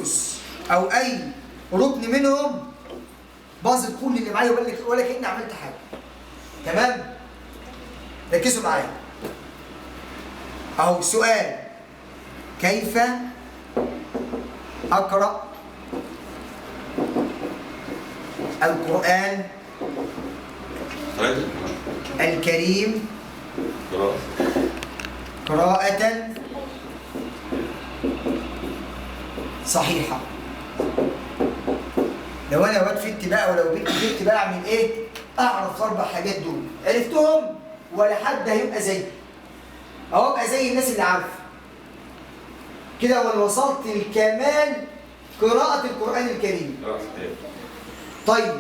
أسس أو أي ركن منهم باظت كل اللي معايا ولا كأني عملت حاجة. تمام؟ ركزوا معايا. أهو سؤال: كيف أقرأ القرآن الكريم قراءة صحيحة؟ لو انا واد فت بقى ولو بنت فت بقى اعمل ايه؟ اعرف اربع حاجات دول، عرفتهم ولا حد هيبقى زيي؟ او ابقى زي الناس اللي عارفه كده ولا وصلت لكمال قراءة القرآن الكريم. طيب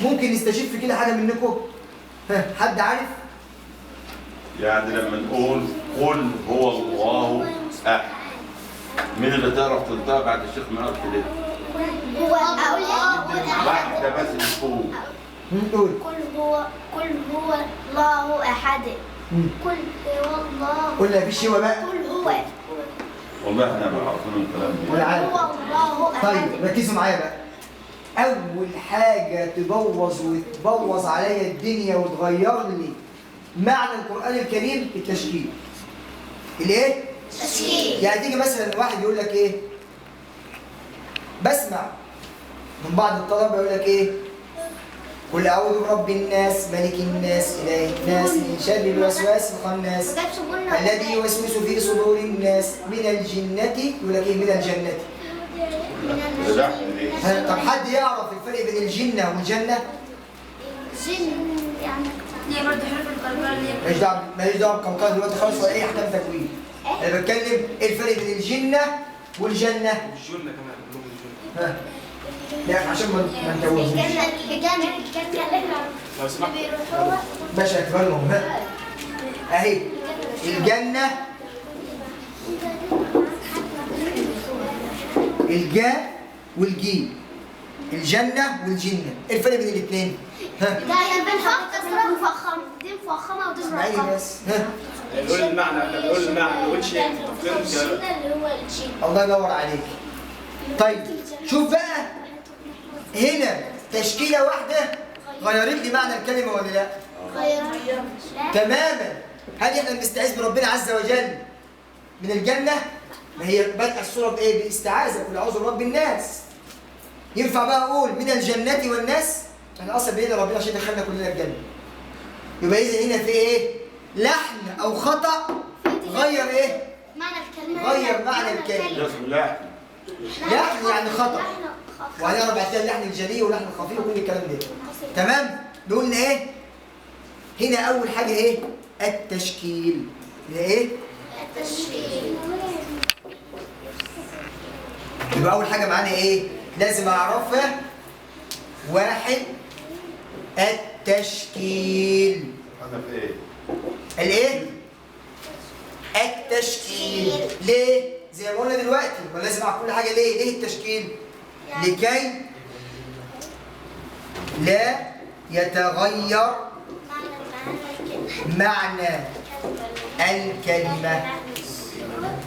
ممكن نستشف في كده حاجة منكم؟ حد عارف؟ يعني لما نقول قل هو الله احد، مين اللي تعرف تنطقها بعد الشيخ ما قال كده؟ هو اقول واحده بس الفوق. قول. قل هو الله احد. قل هو الله. قلنا مفيش شيء بقى. قل هو. والله احنا ما عارفين الكلام ده. ولا عارف. هو الله احد. طيب ركزوا معايا بقى. أول حاجة تبوظ عليا الدنيا وتغير لي معنى القرآن الكريم التشكيل. الإيه؟ تشكيل. يعني تيجي مثلا واحد يقول لك إيه؟ بسمع من بعض الطلبة يقول لك إيه؟ قل أعوذ برب الناس ملك الناس إله الناس من شر الوسواس الخناس الذي يوسوس في صدور الناس من الجنة. يقول لك إيه؟ من الجنة. طب حد يعرف الفرق بين الجنة والجنة؟ جن يعني هي برضه حروف القلقلة اللي هي ماليش دعوة بالقلقلة دلوقتي خالص ولا أي أحكام تكوين. أنا بتكلم إيه الفرق بين الجنة والجنة؟ والجنة كمان بنقول الجنة. ها؟ لا عشان ما نتوهوش. الجنة لو سمحت باشا اكتبها لهم. ها؟ أهي الجنة الجاء والجيم، الجنة والجنة، إيه الفرق بين الاثنين؟ ها؟ ده بنفخم مفخم دي مفخمة ودي اسمعيني مرقمة. بس. ها؟ نقول المعنى، احنا بنقول المعنى ما نقولش تفكير اللي هو الجن. الله ينور عليك. طيب شوف بقى هنا تشكيلة واحدة غيرت لي معنى الكلمة ولا لا؟ غير. تماما. هل احنا بنستعيذ بربنا عز وجل من الجنة؟ ما هي بدأ السورة بإيه؟ بالاستعاذة، قل أعوذ برب الناس. ينفع بقى أقول من الجنة والناس؟ احنا أصلا بإيدنا ربنا عشان يدخلنا كلنا الجنة. يبقى إذا هنا في إيه؟ لحن أو خطأ غير إيه؟ معنى الكلمة. غير معنى الكلمة. اسمه لا. لحن يعني خطأ. وهنعرف بعد كده اللحن الجلي واللحن الخفي وكل الكلام ده. تمام؟ قلنا إيه؟ هنا أول حاجة إيه؟ التشكيل. هنا إيه؟ التشكيل. يبقى أول حاجة معانا إيه؟ لازم أعرفها. واحد، التشكيل. هذا في ايه؟ الإيه؟ التشكيل. ليه؟ زي ما قلنا دلوقتي، ما لازم أعرف كل حاجة ليه؟ ليه التشكيل؟ لكي لا يتغير معنى الكلمة.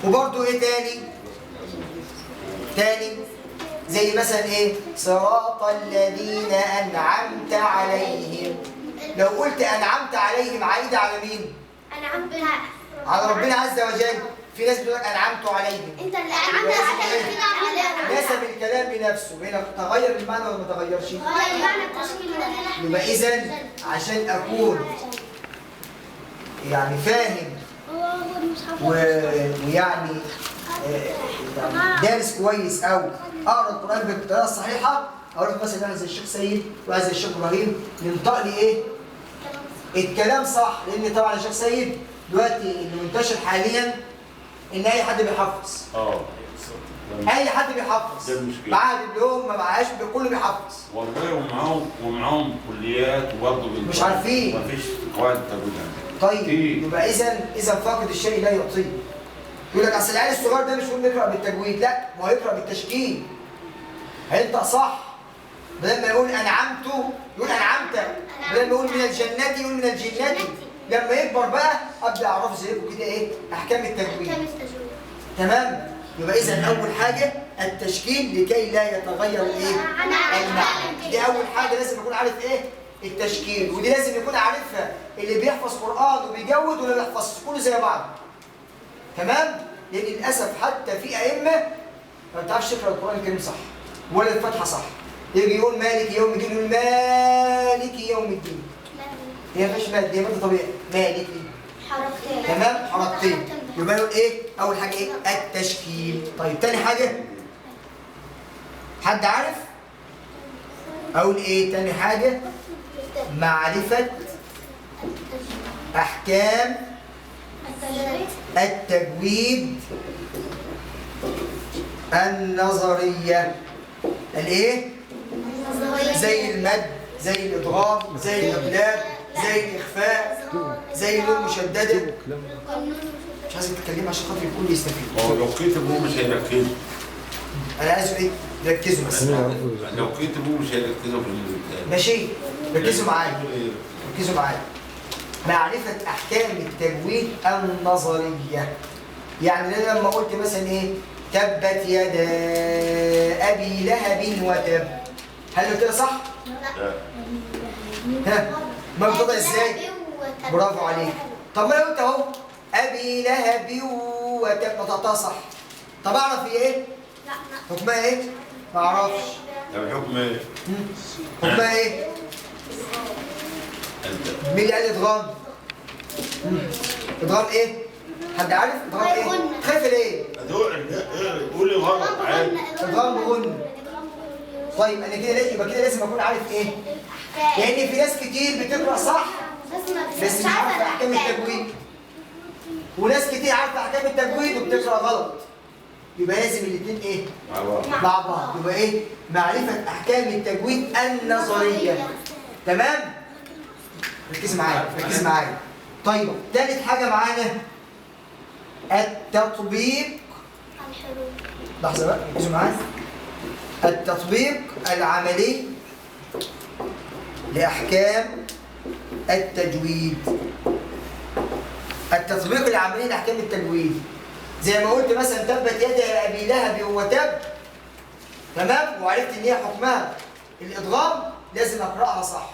وبرضه إيه تاني؟ تاني زي مثلا ايه؟ صراط الذين انعمت عليهم. لو قلت انعمت عليهم عايده على مين؟ أنعمت على ربنا عز وجل. في ناس بتقول لك انعمت عليهم. أنت اللي أنعمت عليهم. نسب الكلام لنفسه. هنا تغير المعنى ولا ما تغيرش؟ غير معنى التشكيل ده. يبقى اذا عشان اكون يعني فاهم ويعني دارس كويس او اقرا القران بالطريقه الصحيحه، اروح مثلا واحد زي الشيخ سيد وواحد زي الشيخ ابراهيم ينطق لي ايه؟ الكلام صح. لان طبعا الشيخ سيد دلوقتي اللي منتشر حاليا ان اي حد بيحفظ. اي حد بيحفظ. ده المشكلة. معاه دبلوم ما معاش كله بيحفظ. والله ومعاهم كليات وبرضه مش عارفين. مفيش قواعد تقول طيب إيه؟ يبقى اذا فاقد الشيء لا يعطيه. يقول لك اصل العيال الصغير ده مش مهم يقرا بالتجويد، لا ما هو يقرا بالتشكيل. هينطق صح. بدل ما يقول انعمت يقول انعمت، بدل ما يقول من الجنة يقول من الجنة. لما يكبر بقى ابدا اعرف زيكم كده ايه؟ احكام التجويد. تمام؟ يبقى اذا اول حاجه التشكيل لكي لا يتغير الايه؟ المعنى. دي اول حاجه لازم يكون عارف ايه؟ التشكيل. ودي لازم يكون عارفها اللي بيحفظ قران وبيجود واللي ما بيحفظش، كله زي بعض. تمام؟ لان للاسف حتى في ائمه ما بتعرفش تقرا القران الكريم صح ولا الفاتحه صح. يجي يقول مالك يوم الدين، يقول مالك يوم الدين. هي مش مادة، هي مادة طبيعي. مالك حركتين. تمام؟ حركتين. يبقى يقول ايه؟ أول حاجة ايه؟ التشكيل. طيب تاني حاجة؟ حد عارف؟ أقول ايه؟ تاني حاجة معرفة أحكام التجويد النظرية. الايه؟ زي المد، زي الإضغام، زي الإقلاب، زي الإخفاء، زي النون المشددة. مش عايزك تتكلم عشان خاطر الكل يستفيد. هو لو كتبوا مش هيركزوا. أنا عايز ايه؟ ركزوا بس. لو كتبوا مش هيركزوا في البتاع. ماشي؟ ركزوا معايا. ركزوا معايا. معرفة أحكام التجويد النظرية. يعني أنا لما قلت مثلا إيه؟ تبت يدا أبي لهب وتب. هل قلت كده صح؟ لا. ها؟ مبتدأ إزاي؟ برافو عليك. طب ما أنا قلت أهو أبي لهب وتب، نطقتها صح. طب أعرف هي إيه؟ حكمها إيه؟ ما أعرفش. طب الحكم ايه؟ حكمها إيه؟ مين اللي قال إدغام؟ إدغام إيه؟ حد عارف؟ إدغام إيه؟ خايف ليه؟ قولي غلط عادي. إدغام بغن. طيب أنا كده يبقى كده لازم أكون عارف إيه؟ لأن في ناس كتير بتقرأ صح بس مش عارفة أحكام التجويد. وناس كتير عارفة أحكام التجويد وبتقرأ غلط. يبقى لازم الاثنين إيه؟ مع بعض. يبقى إيه؟ معرفة أحكام التجويد النظرية. تمام؟ ركز معايا، ركز معايا. طيب ثالث حاجة معانا التطبيق. لحظة بقى، ركزوا معايا. التطبيق العملي لأحكام التجويد. التطبيق العملي لأحكام التجويد زي ما قلت مثلا تبت يدا أبي لهب وتب. تمام؟ وعرفت إن هي حكمها الإدغام، لازم أقرأها صح.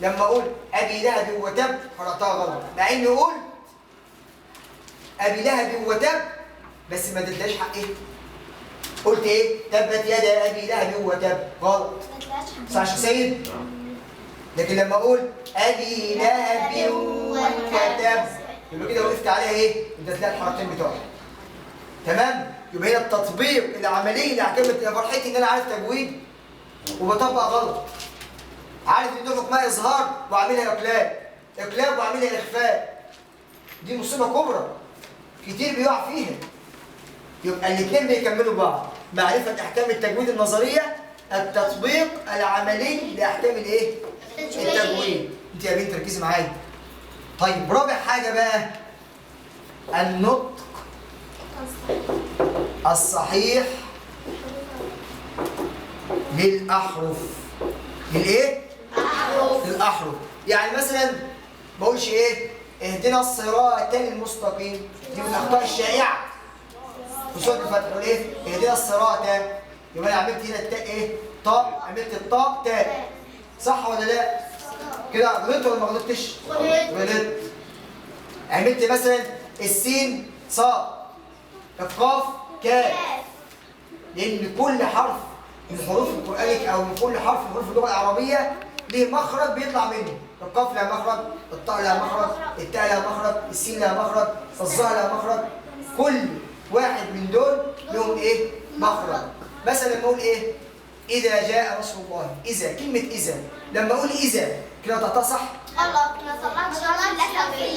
لما أقول أبي لهب وتب قرأتها غلط، مع إني قلت أبي لهب وتب بس ما اديتهاش حق إيه؟ قلت إيه؟ تبت يدا أبي لهب وتب، غلط. صح يا سيد؟ لكن لما أقول أبي لهب وتب يبقى كده وقفت عليها إيه؟ أنت تلاقي الحركتين بتوعها. تمام؟ يبقى هنا التطبيق العملي لأحكام فرحتي إن أنا عارف تجويد وبطبق غلط. عارف ان ده حكمها اظهار واعملها اقلاب واعملها اخفاء. دي مصيبه كبرى كتير بيقع فيها. يبقى الاثنين بيكملوا بعض. معرفه احكام التجويد النظريه، التطبيق العملي لاحكام الايه؟ التجويد. انت يا بنت ركزي معايا. طيب رابع حاجه بقى النطق الصحيح للاحرف. للايه؟ الأحرف. يعني مثلا ما بقولش ايه؟ اهدنا الصراط المستقيم. دي من الأخطاء الشائعة في سورة الفتح. بقول ايه؟ اهدنا الصراط. يبقى أنا عملت هنا التاء ايه؟ طاء. عملت الطاء تاء. صح ولا لا؟ كده غلطت ولا ما غلطتش؟ غلطت. عملت مثلا السين صاد، القاف كاف. لأن كل حرف من حروف القرآن أو من كل حرف من حروف اللغة العربية ليه مخرج بيطلع منه. القاف لها مخرج، الطاء لها مخرج، التاء لها مخرج، السين لها مخرج، الظاء لها مخرج. كل واحد من دول لهم ايه؟ مخرج. مثلا لما اقول ايه؟ إذا جاء نصر الله. إذا، كلمة إذا لما أقول إذا كده نطقتها صح؟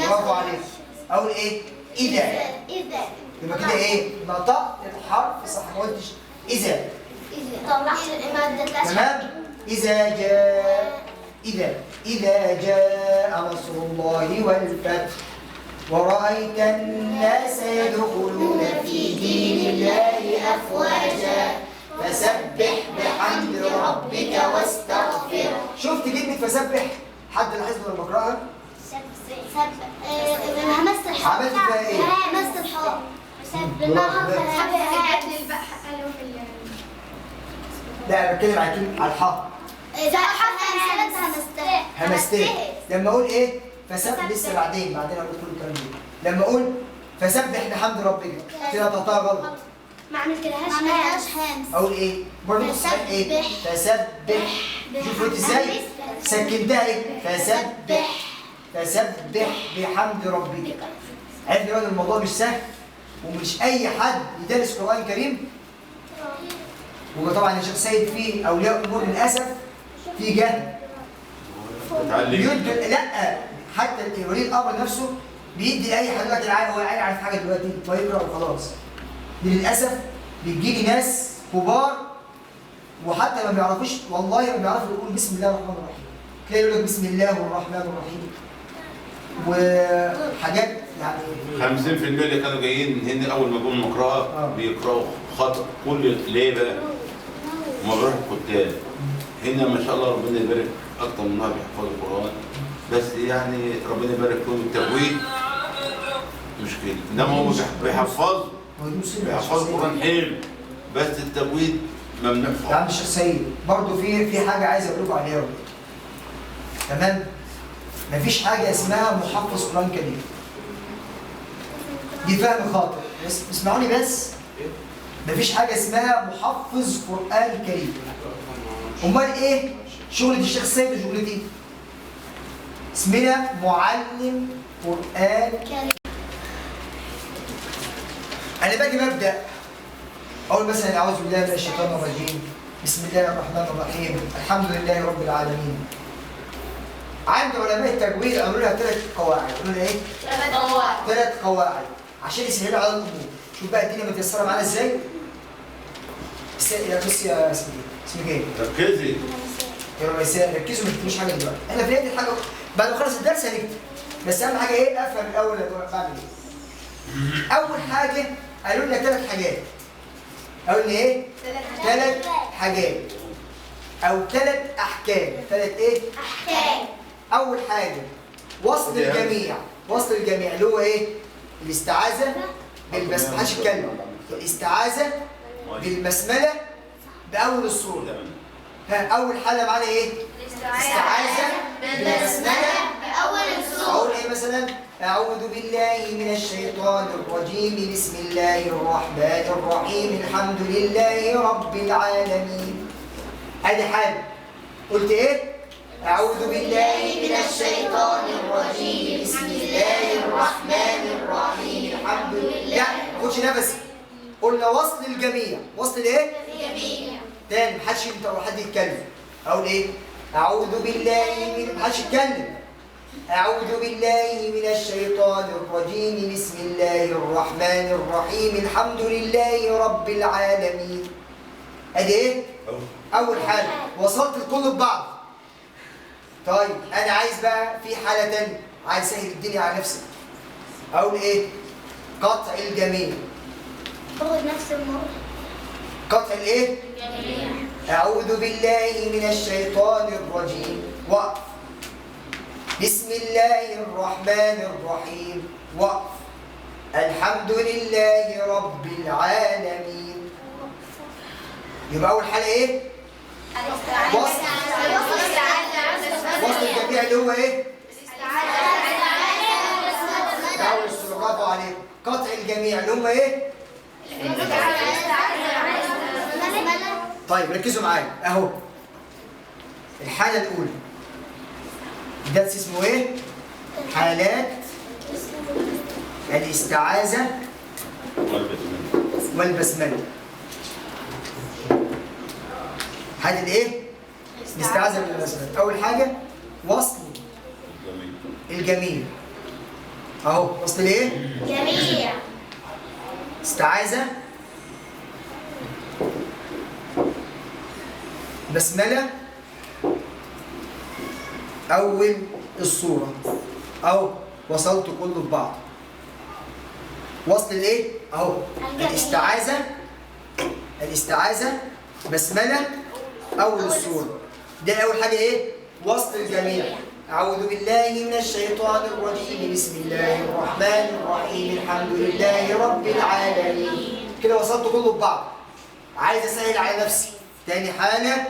برافو عليك. أقول إيه؟ إذا. يبقى كده إيه؟ نطقت الحرف صح، ما قلتش إذا. تمام؟ إذا جاء نصر الله والفتح ورأيت الناس يدخلون في دين الله أفواجا فسبح بحمد ربك واستغفر. شفت كلمة فسبح؟ حد لاحظها لما بقراها؟ همست الحاء. عملت فيها ايه؟ همست الحاء. لا انا بتكلم على الحاء. همستين. لما اقول ايه؟ فسبح لسه بعدين هقول كل الكلام ده. لما اقول فسبح بحمد ربك كده تقطع غلط. ما عملتلهاش همس. اقول ايه؟ برضه صحيح ايه؟ فسبح. شوفوا ازاي؟ سكنتها ايه؟ فسبح بحمد ربك. عرفنا بقى الموضوع مش سهل ومش اي حد يدرس قرآن كريم. وطبعا الشيخ سيد فيه اولياء امور للاسف في جهل. لا حتى ولي الامر نفسه بيدي لاي حد دلوقتي هو يعرف حاجه دلوقتي ويقرا وخلاص. للاسف بيجي لي ناس كبار وحتى ما بيعرفوش، والله ما بيعرفوا يقول بسم الله الرحمن الرحيم. تلاقي يقول لك بسم الله الرحمن الرحيم وحاجات يعني 50% اللي كانوا جايين من هنا اول ما جم المقرأة بيقراوا خطأ كل ليه بقى؟ وما بيروحوا الكتاب. هنا ما شاء الله ربنا يبارك اكتر منها بيحفظوا القرآن، بس يعني ربنا يبارك لهم التجويد مشكلة، انما هو بيحفظوا القرآن حلو بس التجويد ممنوع خالص. يا عم الشيخ سيد برضه في حاجة عايز اقول لكم عليها وليه. تمام؟ مفيش حاجة اسمها محفظ قرآن كريم. دي فهم خاطئ، اسمعوني بس. مفيش حاجة اسمها محفظ قرآن كريم. أمال إيه؟ شغلة الشيخ سيد وشغلتي؟ اسمنا معلم قرآن كريم. أنا باجي ببدأ أقول مثلا أعوذ بالله من الشيطان الرجيم، بسم الله الرحمن الرحيم، الحمد لله رب العالمين. عند علماء التجويد قالوا لها 3 قواعد، قالوا لها إيه؟ 3 قواعد عشان يسهلوا على الأمور. شوف بقى الدنيا متيسرة معانا إزاي؟ يا بص يا اسمك إيه؟ ركزي يا رميساء ركزوا ما تكتبوش حاجة دلوقتي. أنا في نهاية الحاجة بعد ما أخلص الدرس هنكتب، بس أهم حاجة إيه؟ أفهم الأول أنا بعمل إيه. أول حاجة قالوا لنا 3 حاجات. قالوا لنا إيه؟ 3 حاجات أو 3 أحكام. 3 إيه؟ أحكام. أول حاجة وصل الجميع. وصل الجميع اللي هو إيه؟ الاستعاذة بالبسملة. محدش يتكلم. الاستعاذة بالبسملة بأول السورة. أول حاجة معانا إيه؟ استعاذة بالبسملة بأول السورة. أقول إيه مثلا؟ أعوذ بالله من الشيطان الرجيم، بسم الله الرحمن الرحيم، الحمد لله رب العالمين. أدي حاجة. قلت إيه؟ أعوذ بالله من الشيطان الرجيم، بسم الله الرحمن الرحيم، الحمد لله. لا ما تاخدش نفسي. قلنا وصل الجميع. وصل إيه؟ الجميع. تاني محدش انت ولا حد يتكلم. اقول ايه؟ اعوذ بالله من محدش يتكلم. اعوذ بالله من الشيطان الرجيم، بسم الله الرحمن الرحيم، الحمد لله رب العالمين. ادي ايه؟ اول حاجه وصلت الكل ببعض. طيب انا عايز بقى في حاله تانيه، عايز اسهل الدنيا على نفسي. اقول ايه؟ قطع الجميع. باخد نفس المرة. قطع الايه؟ أعوذ بالله من الشيطان الرجيم. وقف. بسم الله الرحمن الرحيم. وقف. الحمد لله رب العالمين. يبقى أول حاجة إيه؟ وصل الجميع اللي هو إيه؟ أول السورة. برافو عليكم. قطع الجميع اللي هم إيه؟ طيب ركزوا معايا اهو. الحالة الأولى الدرس اسمه ايه؟ حالات الاستعاذة والبسملة. حالة الايه؟ الاستعاذة والبسملة. أول حاجة وصل الجميع. اهو وصل الايه؟ جميع. استعاذة بسملة أول الصورة. أهو وصلت كله ببعض. وصل الإيه؟ أهو الاستعاذة بسملة أول الصورة. ده أول حاجة إيه؟ وصل الجميع. أعوذ بالله من الشيطان الرجيم بسم الله الرحمن الرحيم الحمد لله رب العالمين. كده وصلت كله ببعض. عايز أسهل على نفسي. تاني حاجة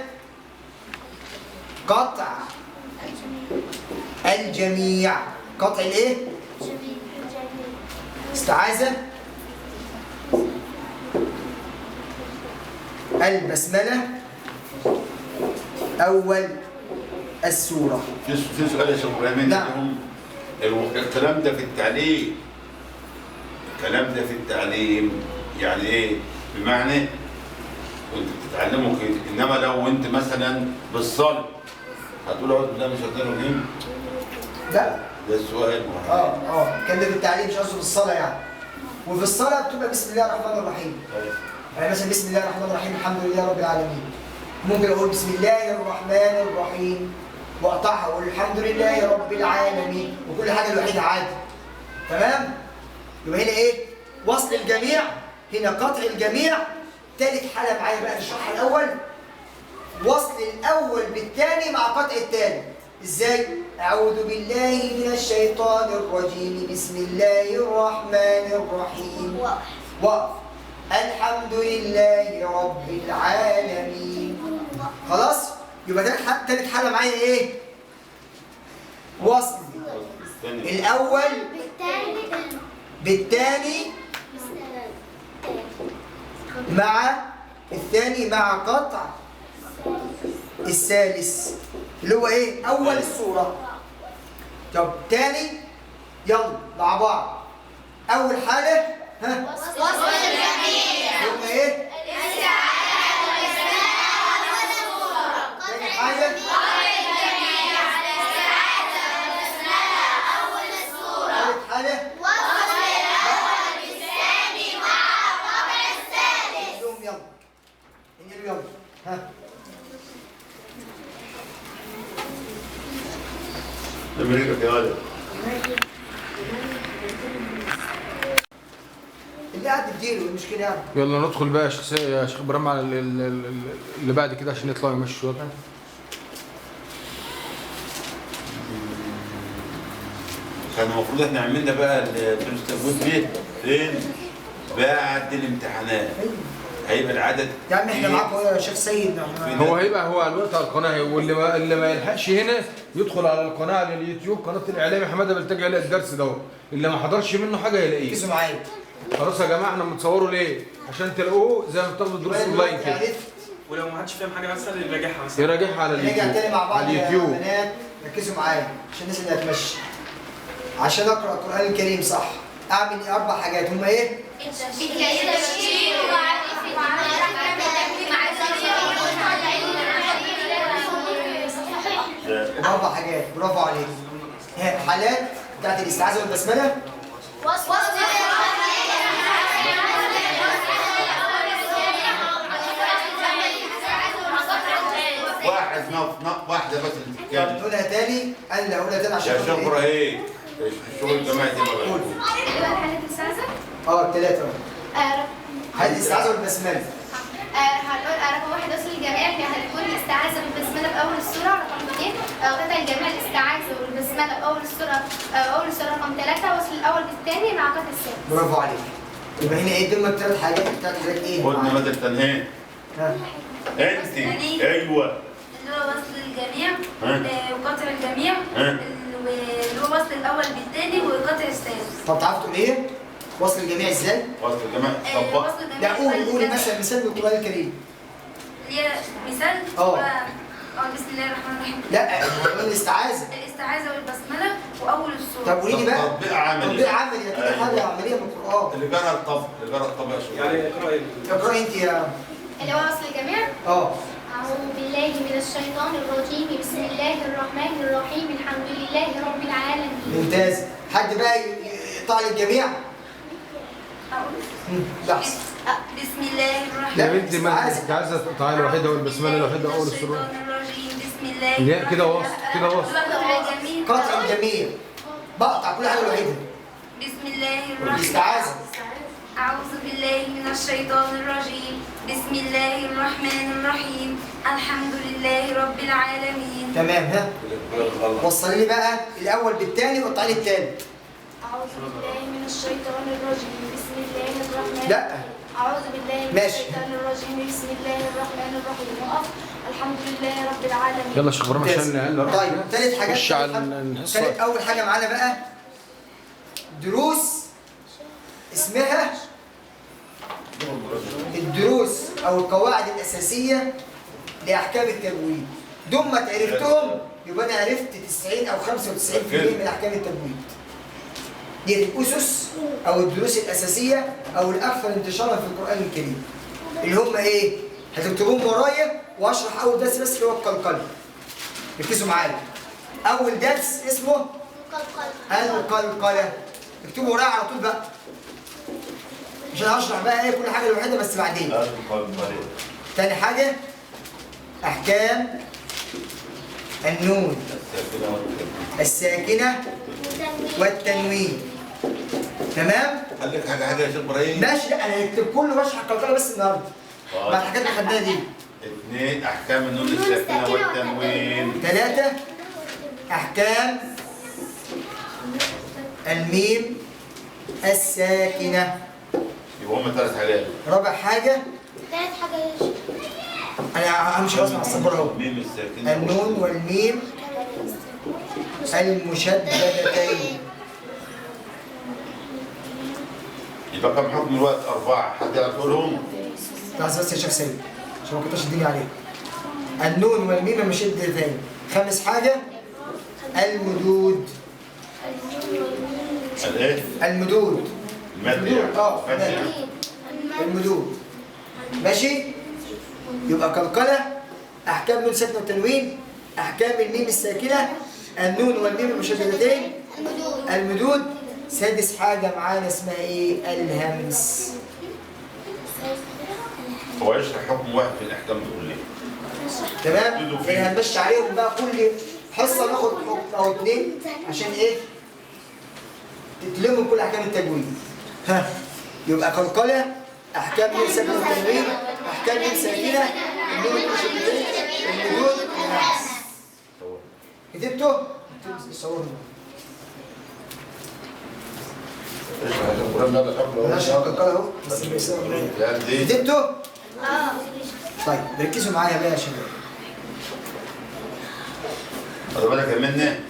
قطع الجميع. قطع الإيه؟ استعاذة، البسملة، أول السورة. في سؤال يا شيخ ابراهيم. نعم. الكلام ده في التعليم، الكلام ده في التعليم يعني ايه؟ بمعنى كنت بتتعلموا كده، انما لو انت مثلا بالصلاه هتقول اعوذ بالله من الشيطان الرجيم؟ لا. ده السؤال. كان ده في التعليم، مش قصده بالصلاة يعني. وفي الصلاة بتبقى بسم الله الرحمن الرحيم. يعني مثلا بسم الله الرحمن الرحيم الحمد لله رب العالمين. ممكن اقول بسم الله الرحمن الرحيم واقطعها واقول الحمد لله رب العالمين، وكل حاجه لوحدها عادي. تمام؟ يبقى هنا ايه؟ وصل الجميع، هنا قطع الجميع. ثالث حاله معايا بقى نشرحها الاول. وصل الاول بالثاني مع قطع الثاني. ازاي؟ اعوذ بالله من الشيطان الرجيم بسم الله الرحمن الرحيم. وقف. الحمد لله رب العالمين. خلاص؟ يبقى تالت حالة معايا ايه؟ وصل الأول بالثاني مع الثاني مع قطع الثالث اللي هو ايه؟ أول السورة. طب تاني يلا مع بعض. أول حالة وصل الجميع. يبقى ايه؟ حاجة حالة يلا انقلوا يلا. ها امريكا يا ولد. اللي قاعد تديله المشكلة يعني. يلا ندخل بقى يا شيخ ابراهيم على اللي بعد كده عشان يطلعوا يمشوا. كان المفروض احنا عملنا بقى الدروس التفويض دي فين؟ بعد الامتحانات. هيبقى العدد يا عم احنا معاكم يا شيخ سيد. هو هيبقى هو على الوقت على القناه، واللي ما يلحقش هنا يدخل على القناه على اليوتيوب، قناه الاعلامي حماده بلتجي يلاقي الدرس ده. اللي ما حضرش منه حاجه يلاقيه. ركزوا معايا. خلاص يا جماعه، احنا بنصوره ليه؟ عشان تلاقوه زي ما بتاخدوا دروس اونلاين كده. ولو ما حدش فاهم حاجه مثلا يراجعها مثلا. يراجعها على نرجع تاني اليوتيوب. مع بعض على يا اليوتيوب. بنات. ركزوا معايا عشان الناس اللي هتمشي. عشان اقرا القران الكريم صح اعمل ايه؟ 4 حاجات. هم ايه؟ التشكيل ومعرفة 4 حاجات. برافو عليك. حالات بتاعت الاستعاذه والبسمله. واحده بس اللي بتتكلم. نقولها تاني. انا اقولها تاني عشان يا شيخ ابراهيم الشغل الجماعي ده ما قول. حالة الاستعاذة؟ الثلاثه. حالة الاستعاذه والبسمله. هنقول رقم 1 وصل الجميع، هتكون الاستعاذة والبسملة في أول السورة. رقم 2 قطع الجميع الاستعاذة والبسملة في أول السورة. أول السورة. رقم 3 وصل الأول بالثاني مع قطع الثالث. برافو عليك. يبقى هنا ايه ضمن ال3 حاجات؟ ال3 حاجات ايه؟ قلنا مدى التنهيه. ها انت ايوه اللي هو وصل الجميع ها؟ وقطع الجميع ها؟ اللي هو وصل الأول بالثاني وقطع الثالث. طب تعرف تقول ايه؟ وصل الجميع ازاي؟ وصل الجماعه طبق. وصل الجميع لا قولي مثلا مثال من القران الكريم. اللي هي مثال بسم الله الرحمن الرحيم. لا القران الاستعاذه. الاستعاذة والبسملة وأول السورة. طب قولي لي بقى. تطبيق عملي. تطبيق عملي كده حاجه عمليه من القران. اللي جرى الطبق يا شيخ. يعني اقرأي. اقرأي انت يا اللي هو وصل الجميع. أعوذ بالله من الشيطان الرجيم بسم الله الرحمن الرحيم الحمد لله رب العالمين. ممتاز. حد بقى يقطع لي الجميع؟ لحظه. بسم الله الرحمن لا، يا بنتي ما انت عايزه تقطعي الوحيده والبسمله الوحيده اول السوره. بسم الله لا كده وسط كده وسط. قطع الجميع. بقطع كل حاجه لوحدها. بسم الله الرحمن الاستعاذه. أعوذ بالله من الشيطان الرجيم. بسم الله الرحمن الرحيم. الحمد لله رب العالمين. تمام. ها وصل لي بقى الاول بالتاني وقطع لي التاني. أعوذ بالله من الشيطان الرجيم. بسم الله الرحمن لا أعوذ بالله من ماشي. الشيطان الرجيم. بسم الله الرحمن الرحيم. وقف. الحمد لله رب العالمين. يلا شيخ ابراهيم عشان طيب ثالث حاجات. خش على الحصه. ثالث اول حاجه معانا بقى دروس اسمها الدروس او القواعد الاساسيه لاحكام التجويد. دول ما عرفتهم يبقى انا عرفت 90 او 95% من احكام التجويد. دي الاسس او الدروس الاساسيه او الاكثر انتشارا في القران الكريم اللي هم ايه؟ هتكتبوهم ورايا واشرح اول درس بس اللي هو القلقله. ركزوا معايا. اول درس اسمه القلقله. اكتبوا ورايا على طول بقى. مش انا هشرح بقى ايه كل حاجه لوحدها بس بعدين. تاني حاجه احكام النون الساكنه والتنوين. تمام؟ قال لك حاجه يا شيخ ابراهيم؟ ماشي. لا انا هكتب كله واشرح القلقله بس النهارده. بعد الحاجات اللي خدناها دي. 2 احكام النون الساكنه والتنوين. 3 احكام الميم الساكنه. يبقى هم 3 حاجات. رابع حاجه ثالث حاجة يا شيخ. انا همشي رسم على السبوره اهو. الميم الساكنه النون والميم المشددتين. يبقى كم حكم الوقت؟ 4. حد يعرف يقولهم؟ لحظه بس يا شيخ سيد عشان ما كنتش الدنيا عليه. النون والميم المشددتين. خامس حاجه المدود. الايه؟ المدود. المد يعني. المدود. ماشي؟ يبقى قلقله احكام نون ساكنه والتنوين، احكام الميم الساكنه، النون والميم المشددتين، المدود. سادس حاجه معانا اسمها ايه؟ الهمس. هو يشرح حكم واحد في الاحكام دي كلها. تمام؟ يعني هنمشي عليهم بقى كل حصه ناخد حكم او 2 عشان ايه؟ تتلموا كل احكام التجويد. ها يبقى قلقله احكام نون ساكنه والتنوين، احكام نون ساكنه، النون المشددتين، المدود، الهمس. كتبته؟ صوروا. ماشي قلقله اهو بس كتبته؟ طيب ركزوا معايا بقى يا شباب. خد بالك يا منى.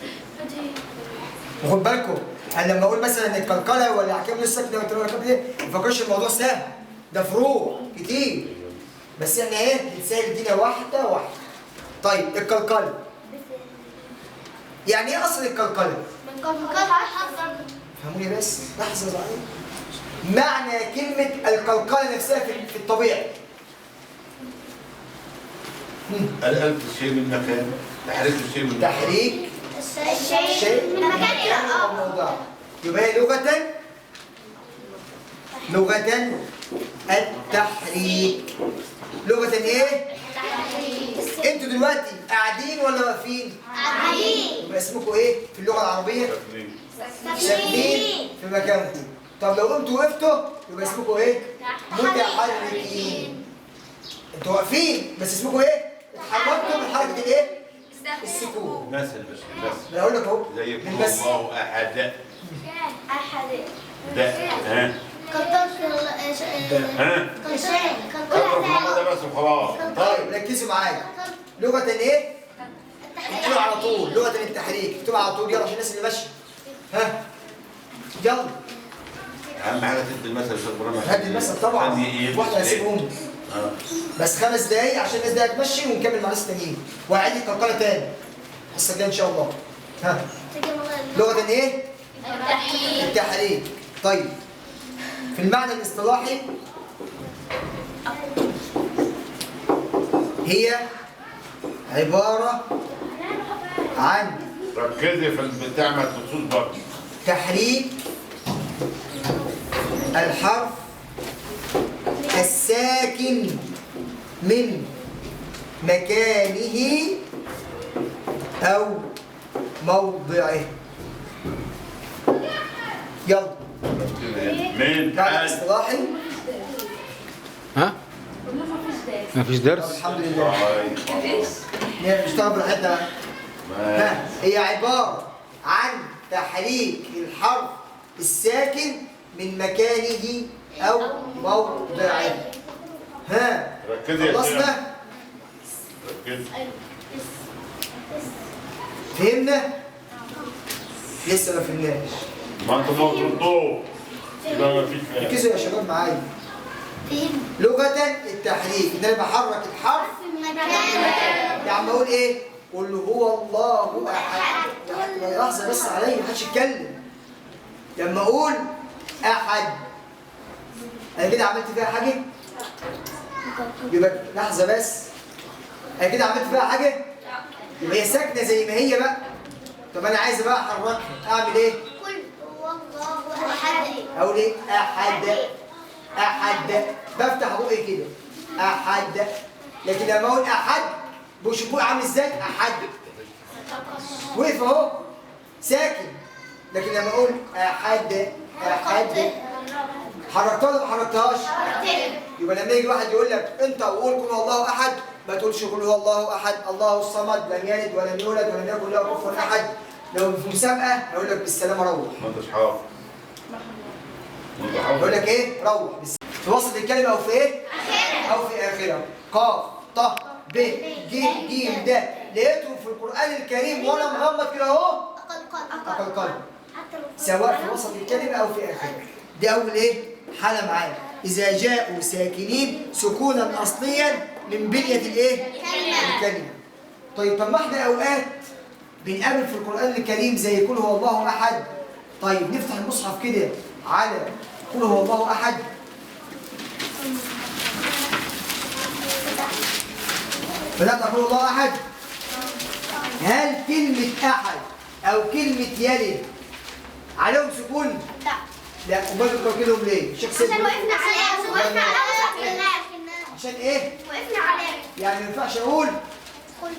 وخد بالكم انا لما اقول مثلا ان القلقله ولا احكام السكنه والتنوين دي ما تفكرش الموضوع سهل، ده فروع كتير بس يعني ايه بنسهل الدنيا واحده واحده. طيب القلقله يعني ايه اصل القلقله؟ من قلقلة. فهموني بس لحظه صغيره. معنى كلمه القلقله نفسها في الطبيعي الألف الشيء من مكان، تحريك الشيء من مكان. تحريك الشيء من مكان إلى أو موضع. يبقى هي لغة التحريك. لغة ايه؟ انتوا دلوقتي قاعدين ولا واقفين؟ قاعدين. يبقى اسمكم ايه في اللغة العربية؟ ساكنين في مكانكم. طب لو قمتوا وقفتوا يبقى اسمكم ايه؟ متحركين. انتوا واقفين بس اسمكم ايه؟ اتحركتوا من حركة الايه؟ السكون. مثل بس انا اقول لك اهو زي من بس الله أحد. أحد. ده ها ده بس وخلاص. طيب ركزوا معايا. لغة الايه؟ اكتبوا على طول لغة التحريك. اكتبوا على طول يلا عشان الناس اللي ماشية. ها يلا. أهم حاجة تدي المثل يا شيخ إبراهيم. هدي المثل طبعا. واحدة هسيبهم بس 5 دقايق عشان الناس دي تمشي ونكمل مع الناس التانيين. وهعيد القلقلة تاني الحصة الجاية إن شاء الله. ها لغة الايه؟ التحريك. طيب في المعنى الاصطلاحي هي عبارة عن ركزي في البتاع ما تبصوش برضه. تحريك الحرف الساكن من مكانه أو موضعه. يلا مين؟ بعد الاصطلاحي. ها؟ مفيش طب درس؟ الحمد لله. نشتغل براحتنا. ها، هي عبارة عن تحريك الحرف الساكن من مكانه أو موضعه. ها، ركزي يا شيخ. خلصنا؟ ركزي. فهمنا؟ لسه ما فهمناش. ما انتم ما بتردوه يبقى ما فيش فهم. ركزوا يا شباب معايا. لغة التحريك إن أنا بحرك الحرف يعني بقول إيه؟ قل هو الله أحد. لحظة بس عليا محدش يتكلم. لما أقول أحد أنا كده عملت فيها حاجة؟ يبقى لحظة بس. أنا كده عملت فيها حاجة؟ يبقى هي ساكنة زي ما هي بقى. طب أنا عايز بقى أحركها أعمل إيه؟ قل هو الله احد. أقول إيه؟ أحد. أحد بفتح بقي كده أحد. لكن لما أقول أحد بشوف بقي عامل إزاي؟ أحد وقف أهو ساكن. لكن لما أقول أحد أحد حركتها ولا ما حركتهاش؟ يبقى لما يجي واحد يقول لك أنت وقول قل هو الله أحد ما تقولش قل هو الله أحد الله الصمد لم يلد ولم يولد ولم يكن له كفوا أحد. لو في مسابقة هيقول لك بالسلامة روح. ما انتش حافظ. يقول لك ايه؟ روح بس. في وسط الكلمه او في ايه؟ او في اخرها. قاف ط ب ج ج د لقيته في القران الكريم وانا مغمض كده اهو اقل سواء في وسط الكلمه او في اخرها. دي اول ايه؟ حاله معايا. اذا جاءوا ساكنين سكونا اصليا من بنيه الايه؟ الكلمه. طيب طب ما احنا اوقات بنقابل في القران الكريم زي قل هو الله احد. طيب نفتح المصحف كده على قل هو الله أحد. بدأت أقول الله أحد. هل كلمة أحد أو كلمة يلد عليهم سكون؟ لا. لا. أمال بتوكلهم ليه؟ الشيخ سيد عشان وقفنا عليها. عشان إيه؟ وقفنا عليها. يعني ما ينفعش أقول قل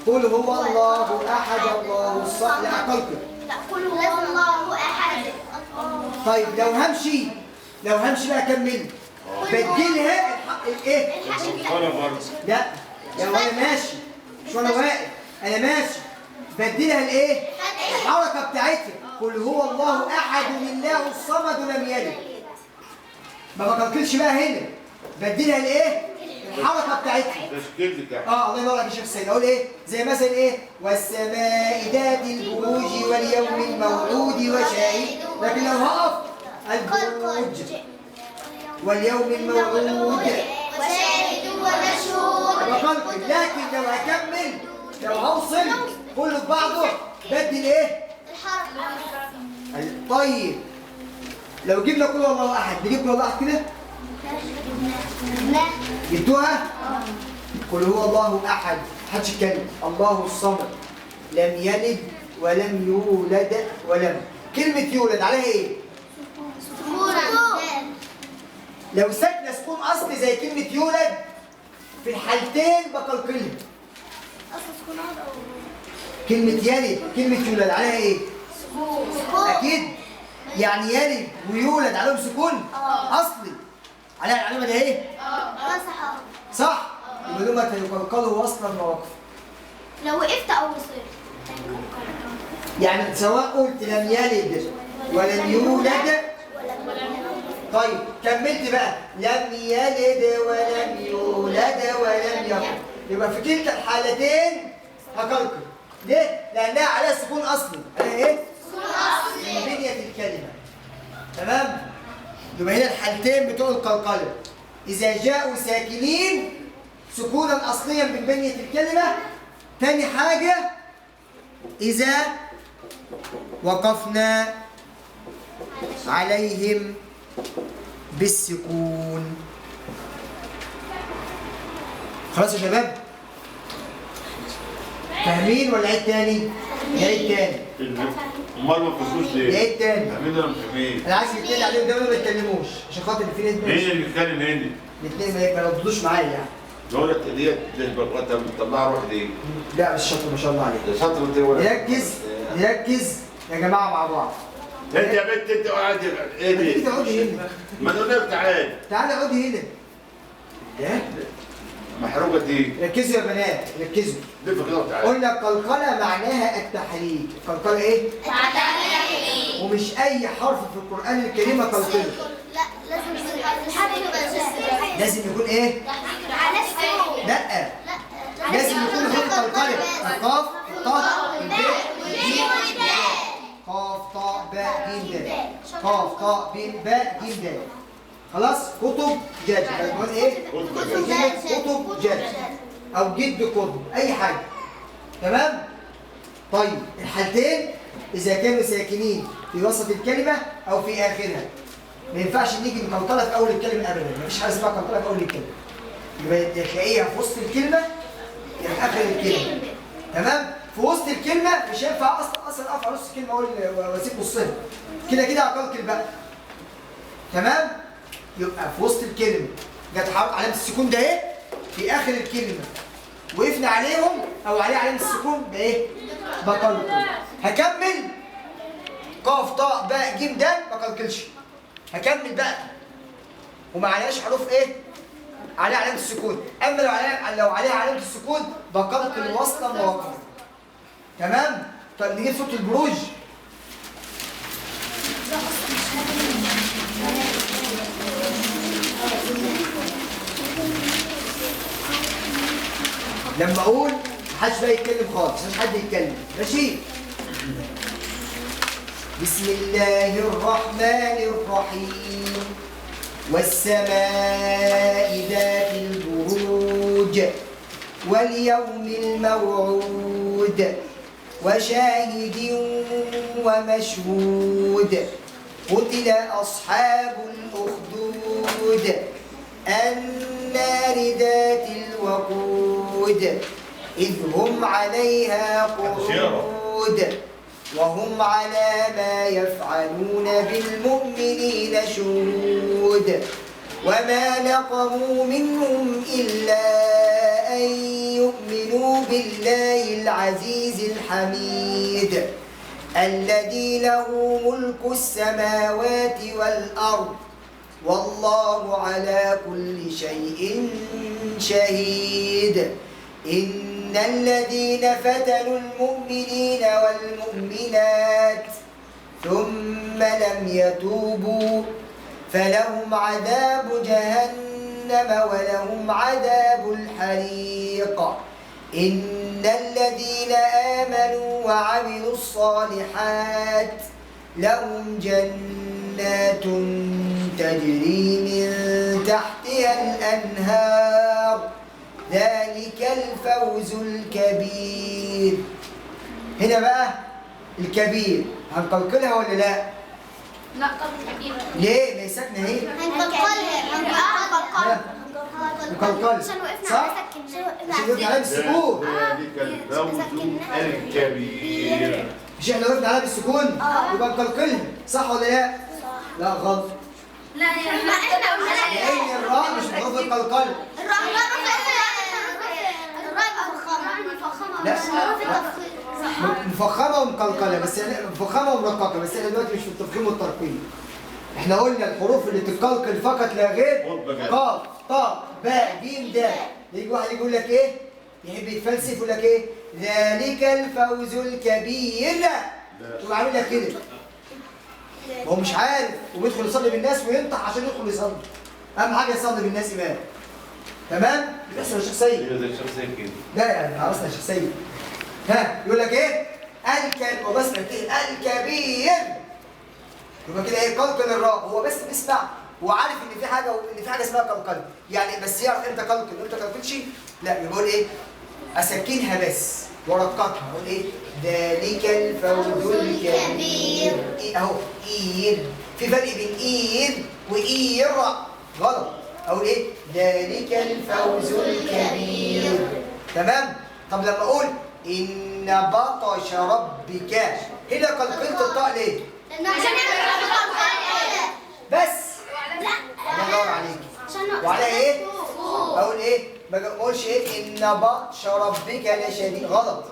قل هو الله أحد الله الصمد. لا أقلقل. لا قل هو الله احد. طيب لو همشي بقى أكمل. بدلها الإيه؟ ولا برضه. لا وانا ماشي مش وانا واقف انا ماشي بديلها الايه؟ الحركه بتاعتها. قل هو الله احد الله الصمد لم يلد. ما بكلكلش بقى هنا بديلها الايه؟ الحركه بتاعتها. تشكيل بتاعك. الله ينور عليك يا شيخ سيد. اقول ايه؟ زي مثلا ايه؟ والسماء ذات البروج واليوم الموعود وشاهد. لكن لو هقف البروج واليوم الموعود وشاهد ومشهود. بقلقل. لكن لو هكمل لو هوصل كله في بعضه بدي ايه؟ الحرف. طيب لو جبنا قل هو الله احد نجيب قل هو الله احد كده؟ لا. جبتوها؟ قل هو الله احد محدش يتكلم. الله الصمد لم يلد ولم يولد ولم. كلمة يولد عليها ايه؟ سكون. لو ساكنة سكون اصلي زي كلمة يولد في الحالتين بقلقلها. اصل سكون هذا كلمة يلد كلمة يولد عليها ايه؟ سكون. أكيد. يعني يلد ويولد عليهم سكون أصلي. عليها العلامة دي إيه؟ صح. صح؟ يبقى دول يقلقلوا وصلا ووقفا. لو وقفت او وصلت. يعني سواء قلت لم يلد ولم يولد. طيب كملت بقى لم يلد ولم يولد ولم يكن. يبقى في كلتا الحالتين هقلقل. ليه؟ لأنها عليها سكون أصلي. عليها إيه؟ سكون اصلي. من بنية الكلمة. تمام؟ يبقى هنا الحالتين بتوع القلقلة. إذا جاءوا ساكنين سكونا أصليا من بنية الكلمة. تاني حاجة إذا وقفنا عليهم بالسكون. خلاص يا شباب؟ فاهمين ولا عيد تاني؟ عيد تاني. امال ما بتفوش ليه؟ عيد تاني. فاهمين ولا مش فاهمين؟ انا عايز الاثنين عليهم دايما ما يتكلموش عشان خاطر في ناس مين اللي بيتكلم هنا؟ الاثنين ما يردوش معايا يعني. دولت ديت انت بتطلعها روح دي. لا مش شاطر ما شاء الله عليك. ده شاطر انت ولا؟ نركز يا جماعه مع بعض. انت يا بنت انت قاعد ايه تيجي دي؟ تقعدي هنا. ما نقول لك تعالى تعالى اقعدي هنا. ايه؟ محروقه دي ركزوا يا بنات، ركزوا. لف كده وتعالى. قلنا القلقلة معناها التحريك. القلقلة ايه؟ ومش أي حرف في القرآن الكريم قلقلة. لا لازم يكون ايه؟ لا لازم يكون حرف قلقلة. القاف، الطاء، الباء، الجيم، قاف طاء باء جيم دال. قاف طاء باء جيم دال. خلاص؟ كتب جد. هتقول ايه؟ كتب جد او جد كتب اي حاجه. تمام؟ طيب الحالتين اذا كانوا ساكنين في وسط الكلمه او في اخرها. ما ينفعش نيجي نقلقلها في اول الكلمه ابدا. مفيش حاجه اسمها قلقلها في اول الكلمه. يبقى تلاقيها في وسط الكلمه يا في اخر الكلمه. تمام؟ في وسط الكلمه مش هينفع اصلا اقف على نص الكلمه واسيب نصها. كده كده هقلقل بقى. تمام؟ يبقى في وسط الكلمه جت حرف علامه السكون ده ايه؟ في اخر الكلمه وقفنا عليهم او عليه علامه السكون بايه؟ بقلقل. هكمل قاف طاء باء جيم دال ما قلقلش. هكمل بقى وما عليهاش حروف ايه؟ عليها علامه السكون. اما لو عليها علامه السكون بقلقل وصلا ووقفا. تمام؟ طب نجيب صوت البروج. لما اقول محدش بقى يتكلم خالص، مش حد يتكلم، ماشي؟ بسم الله الرحمن الرحيم والسماء ذات البروج واليوم الموعود وشاهد ومشهود قتل أصحاب الأخدود النار ذات الوقود إذ هم عليها قعود وهم على ما يفعلون بالمؤمنين شهود وما نقموا منهم إلا أن يؤمنوا بالله العزيز الحميد الذي له ملك السماوات والأرض والله على كل شيء شهيد إن الذين فتنوا المؤمنين والمؤمنات ثم لم يتوبوا فلهم عذاب جهنم ولهم عذاب الحريق إن الذين آمنوا وعملوا الصالحات لهم جنات تجري من تحتها الأنهار ذلك الفوز الكبير. هنا بقى الكبير هنقلقلها ولا لا؟ لا طبعا كبيرة. ليه؟ ما هي ساكنة اهي. مقلقلة صح؟ عشان وقفنا عليها بالسكون. ذلك الفوز الكبير. مش احنا وقفنا عليها بالسكون؟ يبقى نقلقلها صح ولا لا؟ لا غلط. لا لأن الراء مش محروف القلقلة. لا مفخمة ومقلقلة بس مفخمة ومرققة بس احنا دلوقتي مش في التفخيم والترقيم. احنا قلنا الحروف اللي تتقلقل فقط لا غير قاف طاء باء جيم دال. يجي واحد يقول لك ايه؟ يحب يتفلسف يقول لك ايه؟ ذلك الفوز الكبير. لا تقوم عامل لك كده. هو مش عارف وبيدخل يصلي بالناس وينطح عشان يدخل يصلي. اهم حاجه يصلي بالناس امام. تمام؟ بس مش شخصيه. زي الشخصيه كده. لا يعني عرفنا شخصيه. ها يقول لك ايه؟ الكبير وبس الكبير. يبقى كده ايه؟ قلقل الراء. هو بس بيسمع وعارف ان في حاجه اسمها قلقل. يعني بس يعرف امتى قلقل وامتى قلقلش. لا يقول ايه؟ اسكنها بس ورققها. اقول ايه؟ ذلك الفوز الكبير. إيه اهو اير. في فرق بين اير واير. غلط. اقول ايه؟ ذلك الفوز الكبير. تمام؟ طب لما اقول ان بطش ربك هنا قلقلت الطاء ليه؟ بس الله ينور عليك. وعلى ايه؟ اقول ايه؟ ما اقولش ايه؟ ان بطش ربك لشديد. غلط.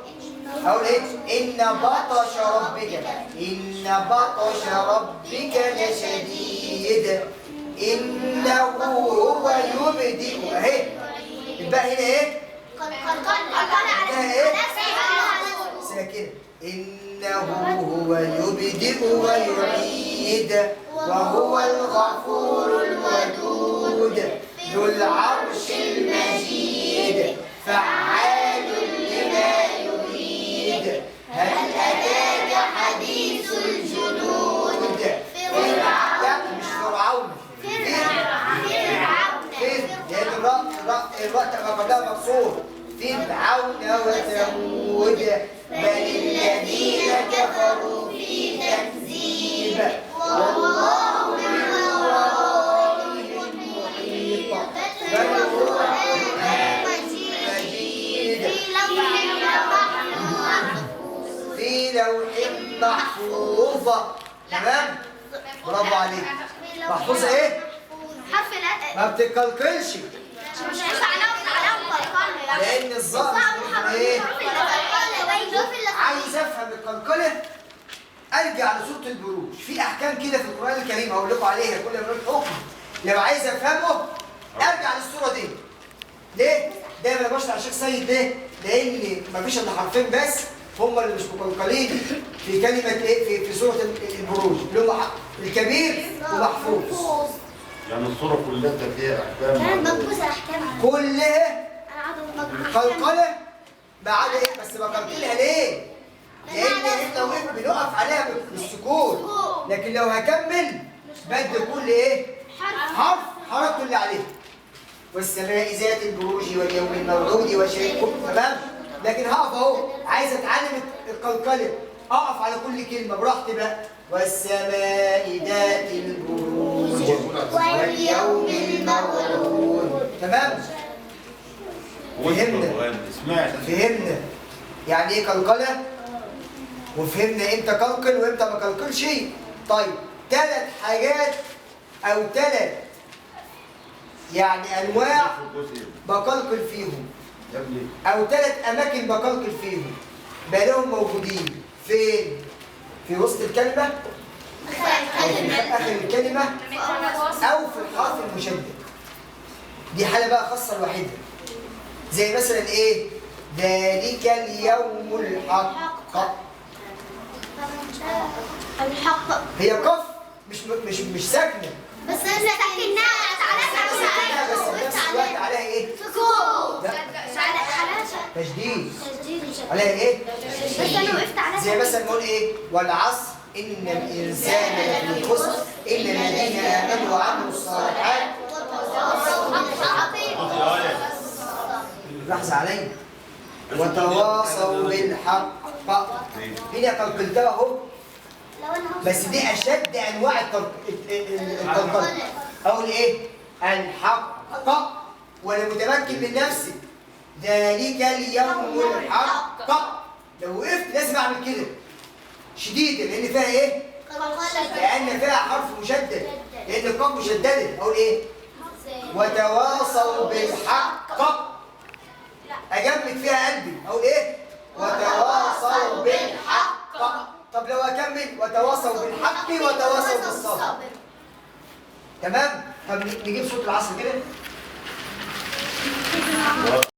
اقول ايه؟ ان بطش ربك، ان بطش ربك لشديد، انه هو يبدئ اهي. الباء هنا ايه؟ ساكنة. إنه هو يبدئ ويعيد وهو الغفور الودود ذو العرش المجيد فعال لما يريد هل أتاك حديث الجنود فرعون مش فرعون فين؟ لأن الراء تبقى قبلها مكسور فرعون وثمود بل الذين كفروا في تكذيب والله من ورائهم محيط بل هو قرآن مجيد في لوح محفوظ. تمام؟ برافو عليك. محفوظ ايه؟ حرف لا ما بتتكلكلش مش عليهم قلقلة لأن الظاهر ايه؟ عايز افهم القلقله ارجع لسوره البروج. في احكام كده في القران الكريم هقول لكم عليها كل ما نقول حكم لو عايز افهمه ارجع للسوره دي. ليه؟ دايما انا بشرح الشيخ سيد ليه؟ لان مفيش الا حرفين بس هم اللي مش مقلقلين في كلمه ايه في سوره البروج اللي هم الكبير ومحفوظ. يعني الصورة كلها فيها أحكام كلها قلقله ما عدا ايه؟ بس بقلقلها ليه؟ لان احنا بنقف عليها بالسكون، لكن لو هكمل بدي كل ايه؟ حرف حركته اللي عليه. والسماء ذات البروج واليوم الموعود وشيء. تمام؟ لكن هقف اهو عايز اتعلم القلقله اقف على كل كلمه براحتي بقى. والسماء ذات البروج واليوم الموعود. تمام؟ فهمنا يعني ايه قلقله وفهمنا امتى قلقل وامتى ما قلقلش. طيب 3 حاجات او 3 يعني انواع بقلقل فيهم او 3 اماكن بقلقل فيهم بلاهم موجودين فين؟ في وسط الكلمه او في اخر الكلمه او في الحرف المشدد. دي حاله بقى خاصه لوحدها زي مثلا ايه؟ ذلك اليوم الحق. الحق هي قف مش ساكنه بس انا سكناها بس في نفس الوقت عليها ايه؟ سكون لا تشديد عليها ايه؟ بس انا وقفت عليها زي مثلا نقول ايه؟ والعصر ان الانسان لفي خسر الا الذين امنوا وعملوا الصالحات لحظه عليا وتواصوا بالحق. هنا قلقلتها اهو بس دي اشد انواع القلقله. اقول ايه؟ الحق وانا متمكن من نفسي. ذلك اليوم الحق لو وقفت لازم اعمل كده شديده لان فيها ايه؟ لان فيها حرف مشدد لان القاف مشدده. اقول ايه؟ وتواصوا بالحق اجمد فيها قلبي. اقول ايه؟ وتواصوا بالحق. طب لو اكمل وتواصوا بالحق وتواصوا بالصبر. تمام؟ طب نجيب صوت العصر كده.